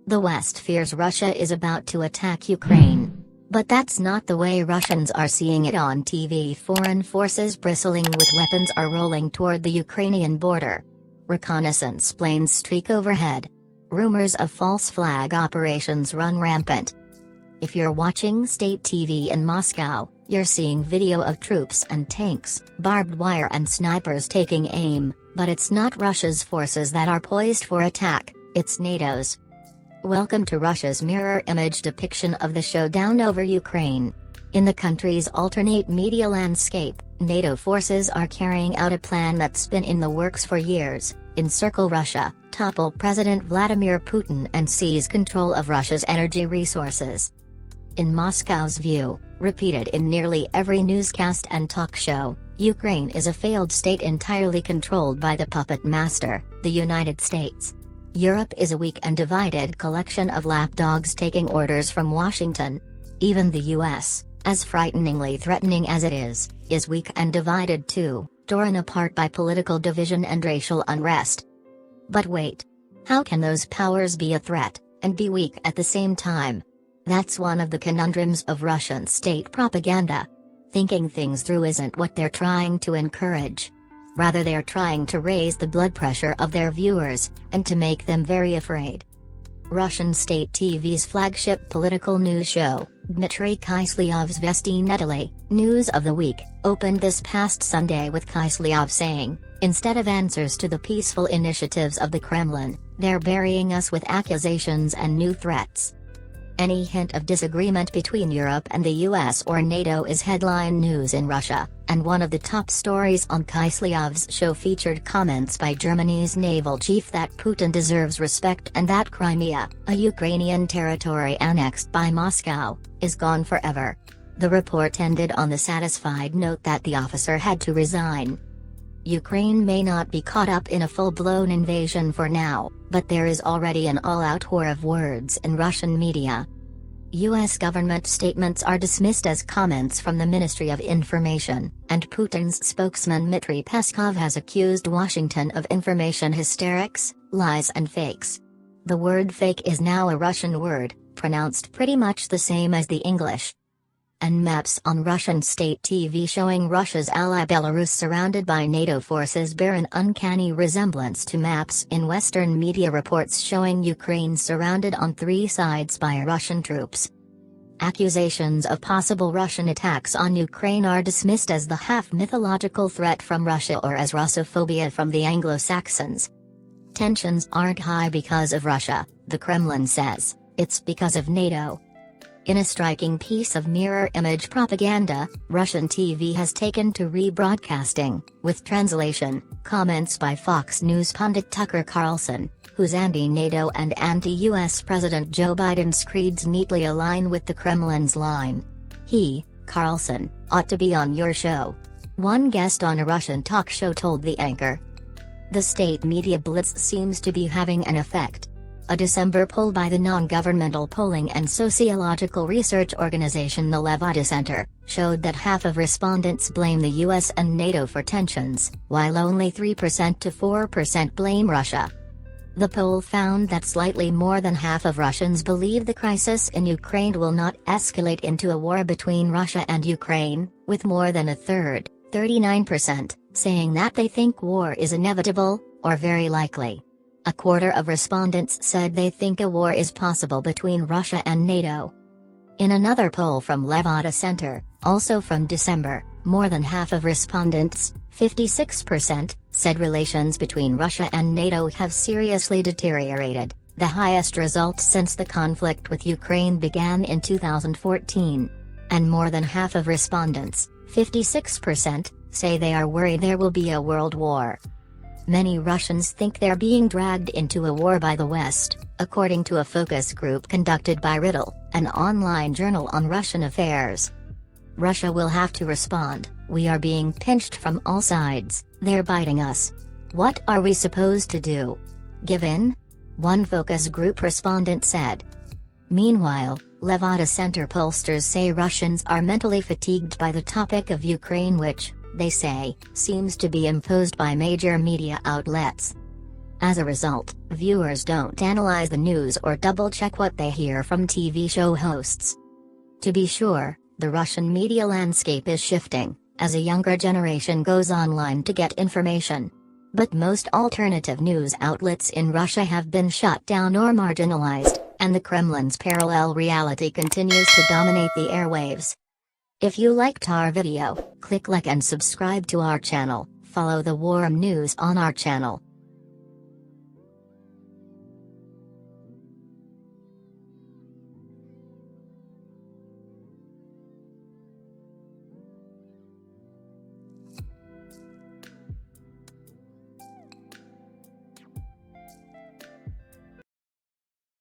The West fears Russia is about to attack Ukraine. But that's not the way Russians are seeing it on TV. Foreign forces bristling with weapons are rolling toward the Ukrainian border. Reconnaissance planes streak overhead. Rumors of false flag operations run rampant. If you're watching state TV in Moscow, you're seeing video of troops and tanks, barbed wire and snipers taking aim, but it's not Russia's forces that are poised for attack, it's NATO's. Welcome to Russia's mirror image depiction of the showdown over Ukraine. In the country's alternate media landscape, NATO forces are carrying out a plan that's been in the works for years: encircle Russia, topple President Vladimir Putin and seize control of Russia's energy resources. In Moscow's view, repeated in nearly every newscast and talk show, Ukraine is a failed state entirely controlled by the puppet master, the United States. Europe is a weak and divided collection of lapdogs taking orders from Washington. Even the US, as frighteningly threatening as it is weak and divided too, torn apart by political division and racial unrest. But wait. How can those powers be a threat, and be weak at the same time? That's one of the conundrums of Russian state propaganda. Thinking things through isn't what they're trying to encourage. Rather, they're trying to raise the blood pressure of their viewers, and to make them very afraid. Russian state TV's flagship political news show, Dmitry Kiselyov's Vesti Nedely, News of the Week, opened this past Sunday with Kiselyov saying, "Instead of answers to the peaceful initiatives of the Kremlin, they're burying us with accusations and new threats." Any hint of disagreement between Europe and the US or NATO is headline news in Russia, and one of the top stories on Kiselyov's show featured comments by Germany's naval chief that Putin deserves respect and that Crimea, a Ukrainian territory annexed by Moscow, is gone forever. The report ended on the satisfied note that the officer had to resign. Ukraine may not be caught up in a full-blown invasion for now, but there is already an all-out war of words in Russian media. U.S. government statements are dismissed as comments from the Ministry of Information, and Putin's spokesman Dmitry Peskov has accused Washington of information hysterics, lies and fakes. The word fake is now a Russian word, pronounced pretty much the same as the English. And maps on Russian state TV showing Russia's ally Belarus surrounded by NATO forces bear an uncanny resemblance to maps in Western media reports showing Ukraine surrounded on three sides by Russian troops. Accusations of possible Russian attacks on Ukraine are dismissed as the half-mythological threat from Russia or as Russophobia from the Anglo-Saxons. Tensions aren't high because of Russia, the Kremlin says, it's because of NATO. In a striking piece of mirror image propaganda, Russian TV has taken to rebroadcasting, with translation, comments by Fox News pundit Tucker Carlson, whose anti-NATO and anti-US President Joe Biden's creeds neatly align with the Kremlin's line. He, Carlson, ought to be on your show. One guest on a Russian talk show told the anchor. The state media blitz seems to be having an effect. A December poll by the non-governmental polling and sociological research organization the Levada Center, showed that half of respondents blame the US and NATO for tensions, while only 3% to 4% blame Russia. The poll found that slightly more than half of Russians believe the crisis in Ukraine will not escalate into a war between Russia and Ukraine, with more than a third, 39%, saying that they think war is inevitable, or very likely. A quarter of respondents said they think a war is possible between Russia and NATO. In another poll from Levada Center, also from December, more than half of respondents, 56%, said relations between Russia and NATO have seriously deteriorated, the highest result since the conflict with Ukraine began in 2014. And more than half of respondents, 56%, say they are worried there will be a world war. Many Russians think they're being dragged into a war by the West, according to a focus group conducted by Riddle, an online journal on Russian affairs. Russia will have to respond, we are being pinched from all sides, they're biting us. What are we supposed to do? Give in? One focus group respondent said. Meanwhile, Levada Center pollsters say Russians are mentally fatigued by the topic of Ukraine which, they say, seems to be imposed by major media outlets. As a result, viewers don't analyze the news or double-check what they hear from TV show hosts. To be sure, the Russian media landscape is shifting, as a younger generation goes online to get information. But most alternative news outlets in Russia have been shut down or marginalized, and the Kremlin's parallel reality continues to dominate the airwaves. If you liked our video, click like and subscribe to our channel, follow the War News on our channel.